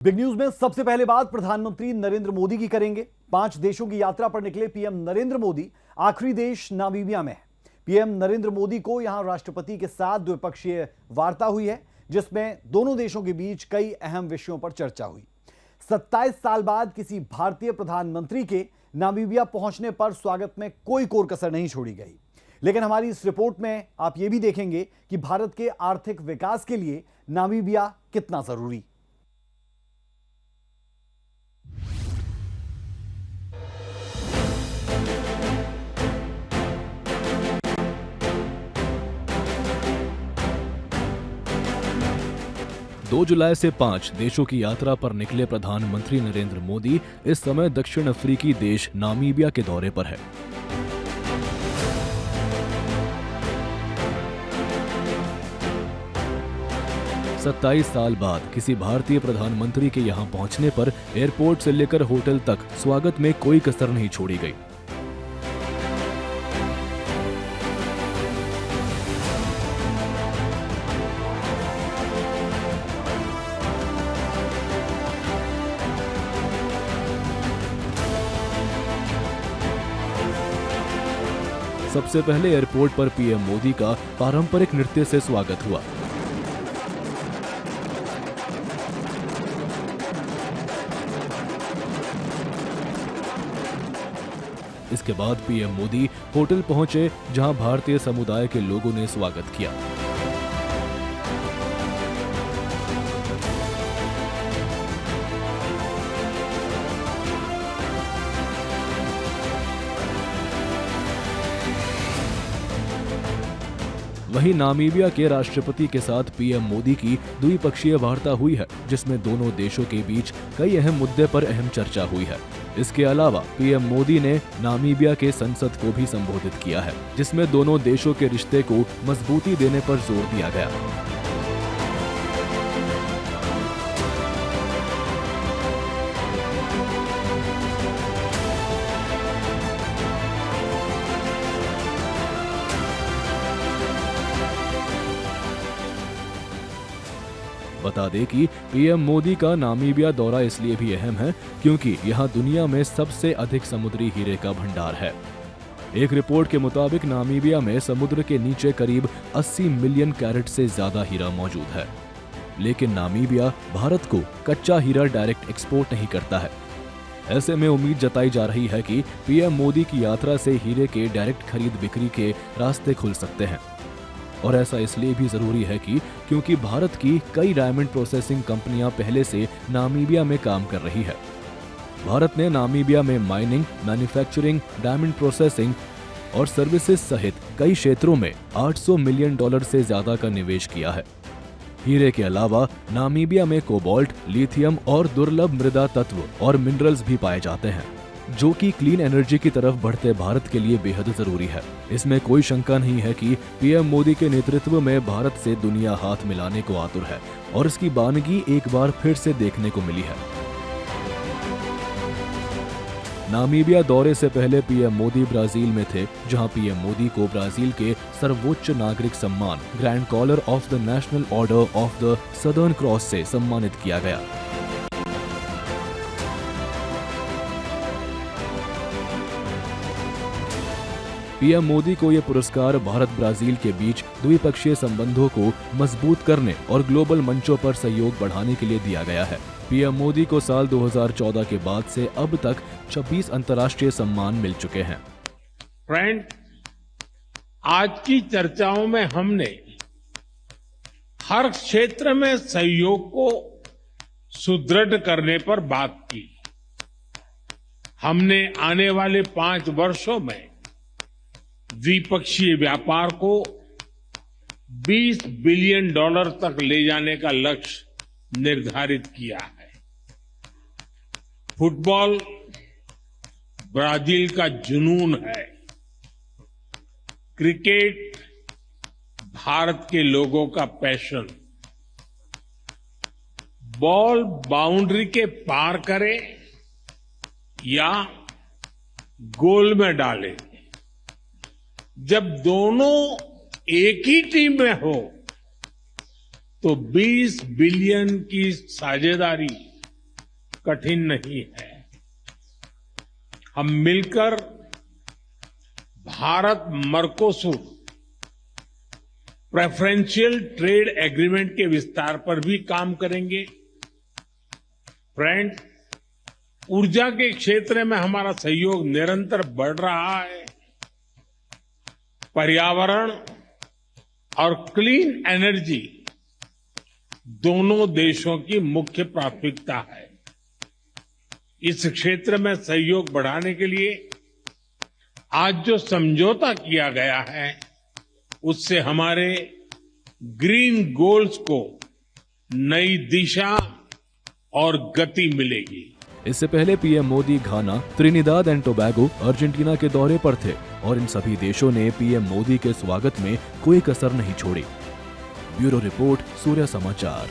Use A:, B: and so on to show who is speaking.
A: Big news में सबसे पहले बात प्रधानमंत्री नरेंद्र मोदी की करेंगे। 5 देशों की यात्रा पर निकले पीएम नरेंद्र मोदी आखिरी देश नामीबिया में है। पीएम नरेंद्र मोदी को यहां राष्ट्रपति के साथ द्विपक्षीय वार्ता हुई है, जिसमें दोनों देशों के बीच कई अहम विषयों पर चर्चा हुई। 27 साल बाद किसी भारतीय प्रधानमंत्री के नामीबिया पहुंचने पर स्वागत में कोई कोर कसर नहीं छोड़ी गई। लेकिन हमारी इस रिपोर्ट में आप यह भी देखेंगे कि भारत के आर्थिक विकास के लिए नामीबिया कितना जरूरी।
B: दो जुलाई से 5 देशों की यात्रा पर निकले प्रधानमंत्री नरेंद्र मोदी इस समय दक्षिण अफ्रीकी देश नामीबिया के दौरे पर है। सत्ताईस साल बाद किसी भारतीय प्रधानमंत्री के यहां पहुंचने पर एयरपोर्ट से लेकर होटल तक स्वागत में कोई कसर नहीं छोड़ी गई। सबसे पहले एयरपोर्ट पर पीएम मोदी का पारंपरिक नृत्य से स्वागत हुआ। इसके बाद पीएम मोदी होटल पहुंचे, जहां भारतीय समुदाय के लोगों ने स्वागत किया। वहीं नामीबिया के राष्ट्रपति के साथ पीएम मोदी की द्विपक्षीय वार्ता हुई है, जिसमें दोनों देशों के बीच कई अहम मुद्दे पर अहम चर्चा हुई है। इसके अलावा पीएम मोदी ने नामीबिया के संसद को भी संबोधित किया है, जिसमें दोनों देशों के रिश्ते को मजबूती देने पर जोर दिया गया। बता दें कि पीएम मोदी का नामीबिया दौरा इसलिए भी अहम है क्योंकि यहां दुनिया में सबसे अधिक समुद्री हीरे का भंडार है। एक रिपोर्ट के मुताबिक नामीबिया में समुद्र के नीचे करीब 80 मिलियन कैरेट से ज्यादा हीरा मौजूद है। लेकिन नामीबिया भारत को कच्चा हीरा डायरेक्ट एक्सपोर्ट नहीं करता है। ऐसे में उम्मीद जताई जा रही है कि पीएम मोदी की यात्रा से हीरे के डायरेक्ट खरीद बिक्री के रास्ते खुल सकते हैं। और ऐसा इसलिए भी जरूरी है क्योंकि भारत की कई डायमंड प्रोसेसिंग कंपनियां पहले से नामीबिया में काम कर रही है। भारत ने नामीबिया में माइनिंग, मैन्युफैक्चरिंग, डायमंड प्रोसेसिंग और सर्विसेज सहित कई क्षेत्रों में $800 मिलियन से ज्यादा का निवेश किया है। हीरे के अलावा नामीबिया में कोबाल्ट, लिथियम और दुर्लभ मृदा तत्व और मिनरल्स भी पाए जाते हैं, जो कि क्लीन एनर्जी की तरफ बढ़ते भारत के लिए बेहद जरूरी है। इसमें कोई शंका नहीं है कि पीएम मोदी के नेतृत्व में भारत से दुनिया हाथ मिलाने को आतुर है और इसकी बानगी एक बार फिर से देखने को मिली है। नामीबिया दौरे से पहले पीएम मोदी ब्राजील में थे, जहां पीएम मोदी को ब्राजील के सर्वोच्च नागरिक सम्मान Grand Collar of the National Order of the Southern Cross से सम्मानित किया गया। पीएम मोदी को यह पुरस्कार भारत ब्राजील के बीच द्विपक्षीय संबंधों को मजबूत करने और ग्लोबल मंचों पर सहयोग बढ़ाने के लिए दिया गया है। पीएम मोदी को साल 2014 के बाद से अब तक 26 अंतर्राष्ट्रीय सम्मान मिल चुके हैं।
C: फ्रेंड, आज की चर्चाओं में हमने हर क्षेत्र में सहयोग को सुदृढ़ करने पर बात की। हमने आने वाले 5 वर्षों में द्विपक्षीय व्यापार को $20 बिलियन तक ले जाने का लक्ष्य निर्धारित किया है। फुटबॉल ब्राजील का जुनून है। क्रिकेट भारत के लोगों का पैशन। बॉल बाउंड्री के पार करे या गोल में डाले, जब दोनों एक ही टीम में हो तो 20 बिलियन की साझेदारी कठिन नहीं है। हम मिलकर भारत मर्कोसूर प्रेफरेंशियल ट्रेड एग्रीमेंट के विस्तार पर भी काम करेंगे। फ्रेंड, ऊर्जा के क्षेत्र में हमारा सहयोग निरंतर बढ़ रहा है। पर्यावरण और क्लीन एनर्जी दोनों देशों की मुख्य प्राथमिकता है। इस क्षेत्र में सहयोग बढ़ाने के लिए आज जो समझौता किया गया है, उससे हमारे ग्रीन गोल्स को नई दिशा और गति मिलेगी।
B: इससे पहले PM Modi Ghana, Trinidad and Tobago, Argentina के दौरे पर थे और इन सभी देशों ने पीएम मोदी के स्वागत में कोई कसर नहीं छोड़ी। ब्यूरो रिपोर्ट, सूर्य समाचार।